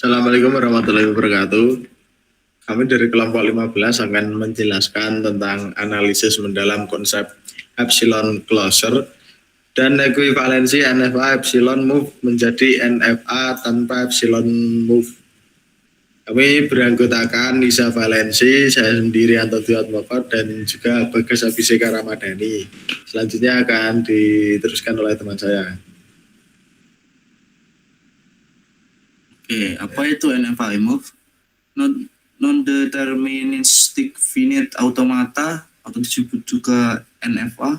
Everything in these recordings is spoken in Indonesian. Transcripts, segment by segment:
Assalamualaikum warahmatullahi wabarakatuh. Kami dari kelompok 15 akan menjelaskan tentang analisis mendalam konsep epsilon closure dan ekuivalensi NFA epsilon move menjadi NFA tanpa epsilon move. Kami beranggotakan Nisa Valensi, saya sendiri Anton Moko, dan juga Bagas Abhiseka Ramadhani. Selanjutnya akan diteruskan oleh teman saya. Oke, apa itu NFA move? Non-deterministic finite automata atau disebut juga NFA.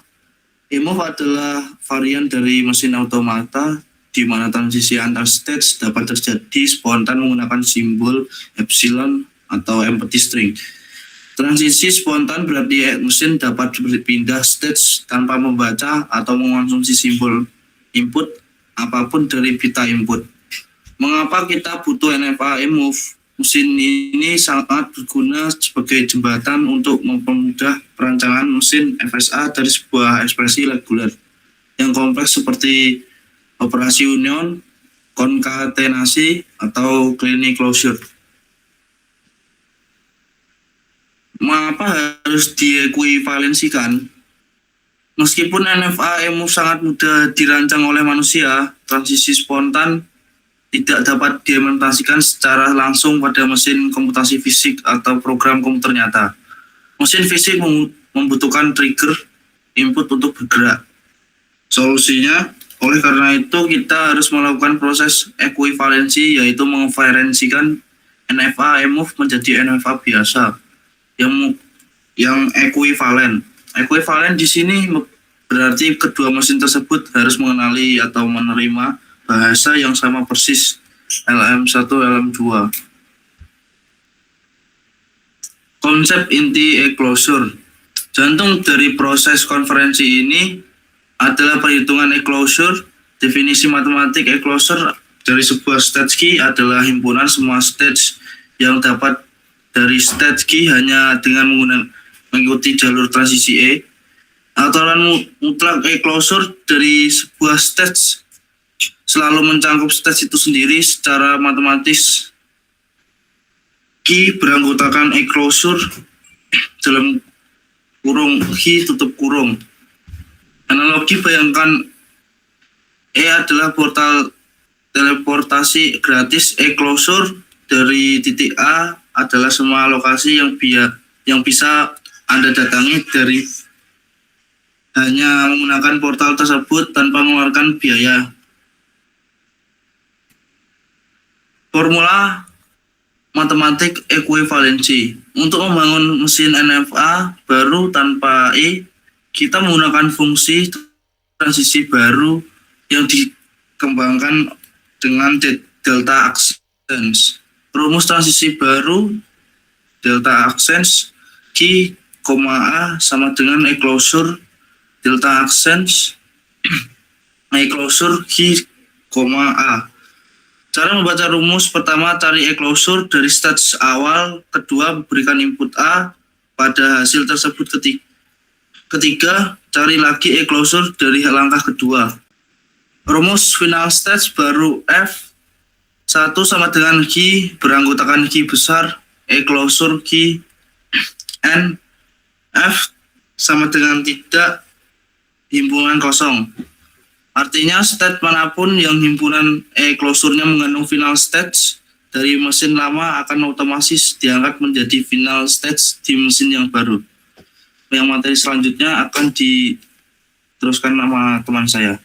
E-move adalah varian dari mesin automata di mana transisi antar stage dapat terjadi spontan menggunakan simbol epsilon atau empty string. Transisi spontan berarti mesin dapat berpindah stage tanpa membaca atau mengonsumsi simbol input apapun dari beta input. Mengapa kita butuh NFA move? Mesin ini sangat berguna sebagai jembatan untuk mempermudah perancangan mesin FSA dari sebuah ekspresi reguler yang kompleks seperti operasi union, konkatenasi, atau cleaning closure. Mengapa harus diekuivalensikan? Meskipun NFA move sangat mudah dirancang oleh manusia, transisi spontan tidak dapat diimplementasikan secara langsung pada mesin komputasi fisik atau program komputer nyata. Mesin fisik membutuhkan trigger input untuk bergerak. Solusinya, oleh karena itu kita harus melakukan proses ekuivalensi, yaitu mengevalensikan NFA move menjadi NFA biasa yang ekuivalen. Ekuivalen di sini berarti kedua mesin tersebut harus mengenali atau menerima bahasa yang sama persis, LM1, LM2. Konsep inti e-closure. Jantung dari proses konferensi ini adalah perhitungan e-closure. Definisi matematik e-closure dari sebuah stage key adalah himpunan semua stage yang dapat dari stage key hanya dengan mengikuti jalur transisi E. Aturan mutlak e-closure dari sebuah stage selalu mencangkup stage itu sendiri secara matematis. Key beranggotakan e-closure dalam kurung key tutup kurung. Analogi bayangkan E adalah portal teleportasi gratis. E-closure dari titik A adalah semua lokasi yang bisa Anda datangi dari hanya menggunakan portal tersebut tanpa mengeluarkan biaya. Formula matematik ekuivalensi. Untuk membangun mesin NFA baru tanpa E, kita menggunakan fungsi transisi baru yang dikembangkan dengan delta accents. Rumus transisi baru delta accents Q, A sama dengan e-closure delta accents e-closure Q, A. Cara membaca rumus: pertama, cari e-closure dari stage awal. Kedua, berikan input A pada hasil tersebut. Ketiga, cari lagi e-closure dari langkah kedua. Rumus final stage baru F 1 sama dengan Q beranggotakan Q besar, e-closure Q N. F sama dengan tidak, himpunan kosong. Artinya state manapun yang himpunan e-closure-nya mengandung final stage dari mesin lama akan otomatis diangkat menjadi final stage di mesin yang baru. Yang materi selanjutnya akan diteruskan sama teman saya.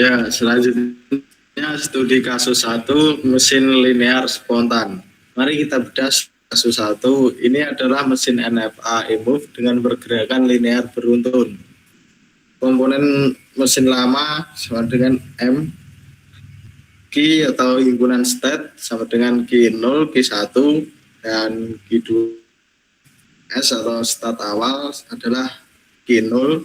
Ya, selanjutnya studi kasus 1 mesin linear spontan. Mari kita bedah kasus 1. Ini adalah mesin NFA e-move dengan pergerakan linear beruntun. Komponen mesin lama sama dengan M, key atau himpunan state sama dengan Q0, Q1, dan Q2. S atau state awal adalah Q0,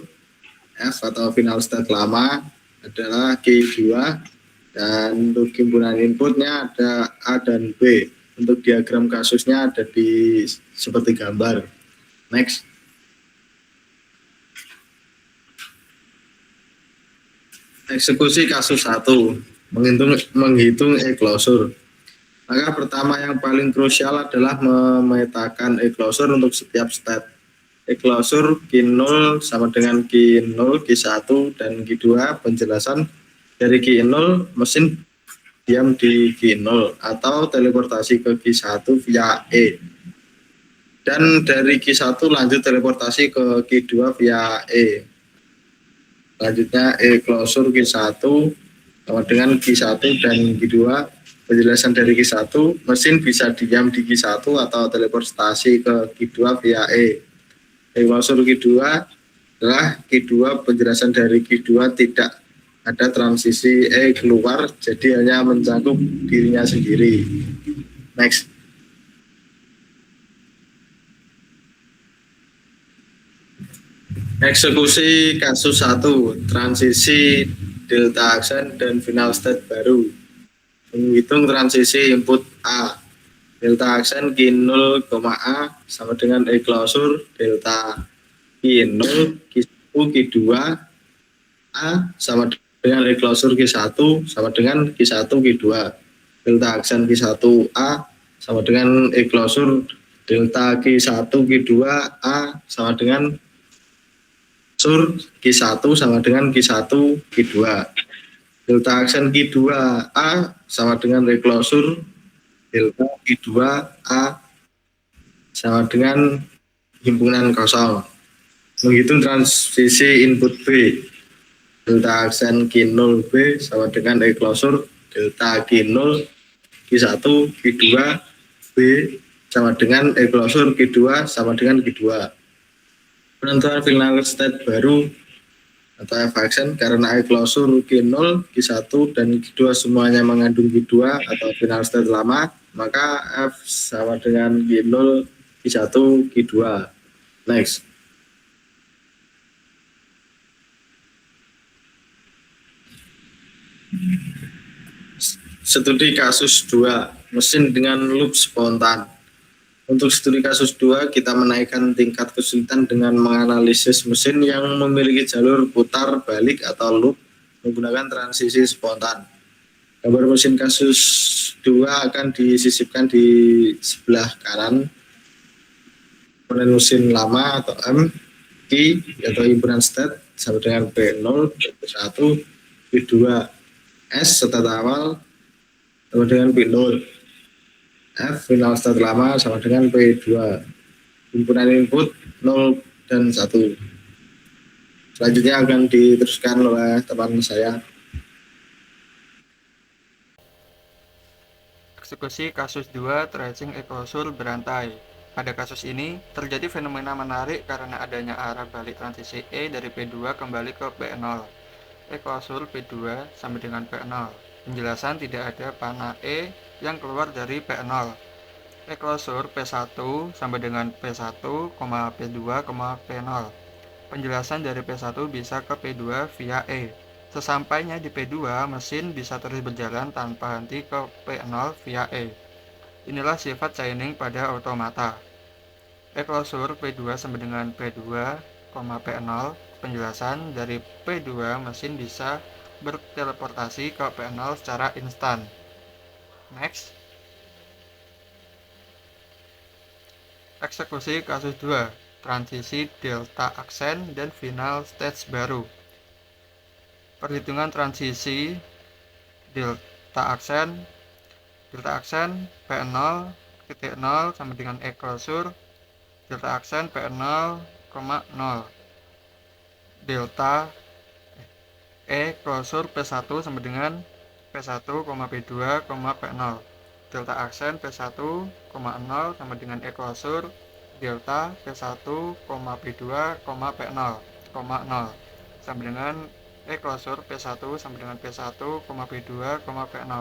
F atau final state lama adalah Q2, dan untuk himpunan inputnya ada A dan B. Untuk diagram kasusnya ada di seperti gambar. Next. Eksekusi kasus 1, menghitung e-closure. Maka pertama yang paling krusial adalah memetakan e-closure untuk setiap step. E-closure Q0 sama dengan Q0, Q1, dan Q2. Penjelasan dari Q0, mesin diam di Q0 atau teleportasi ke Q1 via E. Dan dari Q1 lanjut teleportasi ke Q2 via E. Selanjutnya e-closure Q1 sama dengan Q1 dan Q2. Penjelasan dari Q1, mesin bisa diam di Q1 atau teleportasi ke Q2 via E. E-closure Q2 adalah Q2, penjelasan dari Q2 tidak ada transisi E keluar, jadi hanya mencakup dirinya sendiri. Next. Eksekusi kasus 1, transisi delta action dan final state baru. Menghitung transisi input A. Delta action Q0, A sama dengan e-closure delta Q0, Q1, Q2 A sama dengan e-closure Q1 sama dengan Q1, Q2. Delta action Q1 A sama dengan e-closure delta Q1, Q2 A sama dengan sur Q1 sama dengan Q1, Q2. Delta action Q2 A sama dengan reclosure delta Q2 A sama dengan himpunan kosong. Menghitung transisi input B. Delta action Q0 B sama dengan reclosure delta Q0 Q1, Q2 B sama dengan reclosure Q2 sama dengan Q2. Penentuan final state baru atau F action karena e-closure Q0, Q1, dan Q2 semuanya mengandung Q2 atau final state lama, maka F sama dengan Q0, Q1, Q2. Next. Studi kasus 2, mesin dengan loop spontan. Untuk studi kasus 2, kita menaikkan tingkat kesulitan dengan menganalisis mesin yang memiliki jalur putar balik atau loop menggunakan transisi spontan. Gambar mesin kasus 2 akan disisipkan di sebelah kanan. Komponen mesin lama atau M, Q atau himpunan state sama dengan P0, P1, P2, S state awal sama dengan P0. F final state lama sama dengan P2. Himpunan input 0 dan 1. Selanjutnya akan diteruskan oleh teman saya. Eksekusi kasus 2 tracing e-closure berantai. Pada kasus ini, terjadi fenomena menarik karena adanya arah balik transisi E dari P2 kembali ke P0. E-closure P2 sama dengan P0. Penjelasan tidak ada panah E yang keluar dari P0. E-closure P1 sama dengan P1, P2, P0. Penjelasan dari P1 bisa ke P2 via E. Sesampainya di P2, mesin bisa terus berjalan tanpa henti ke P0 via E. Inilah sifat chaining pada automata. E-closure P2 sama dengan P2, P0. Penjelasan dari P2, mesin bisa berteleportasi ke P0 secara instan. Next. Eksekusi kasus 2, transisi delta aksen dan final stage baru. Perhitungan transisi delta aksen P0, titik 0 sama dengan e-closure delta aksen P0, 0. Delta e-closure P1 sama dengan P1, P2, P0. Delta aksen P1, 0 sama dengan e-closure delta P1, P2, P0, 0 sama dengan e-closure P1 sama dengan P1, P2, P0.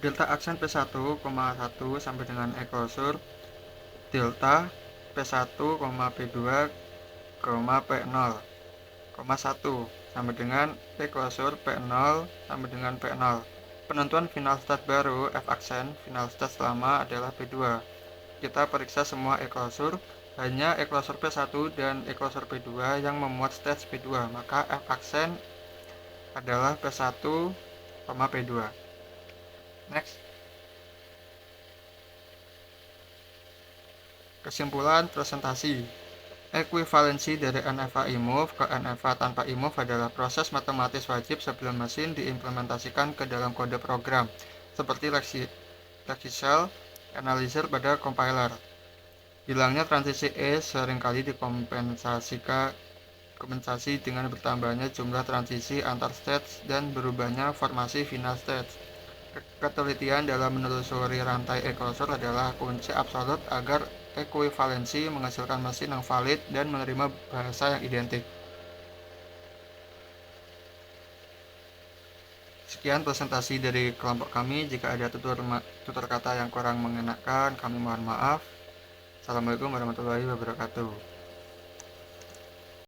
Delta aksen P1, 1 sampai dengan e-closure delta P1, P2, P0, 1 sama dengan e-closure P0 sama dengan P0. Penentuan final state baru F aksen, final state lama adalah P2. Kita periksa semua e-closure, hanya e-closure P1 dan e-closure P2 yang memuat stage P2, maka F aksen adalah P1, P2. Next. Kesimpulan presentasi. Ekuivalensi dari NFA imove ke NFA tanpa imove adalah proses matematis wajib sebelum mesin diimplementasikan ke dalam kode program, seperti lexical analyzer pada compiler. Hilangnya transisi E seringkali dikompensasi dengan bertambahnya jumlah transisi antar stage dan berubahnya formasi final stage. Ketelitian dalam menelusuri rantai eklosur adalah kunci absolut agar ekuivalensi menghasilkan mesin yang valid dan menerima bahasa yang identik. Sekian presentasi dari kelompok kami. Jika ada tutur kata yang kurang mengenakan, kami mohon maaf. Assalamualaikum warahmatullahi wabarakatuh.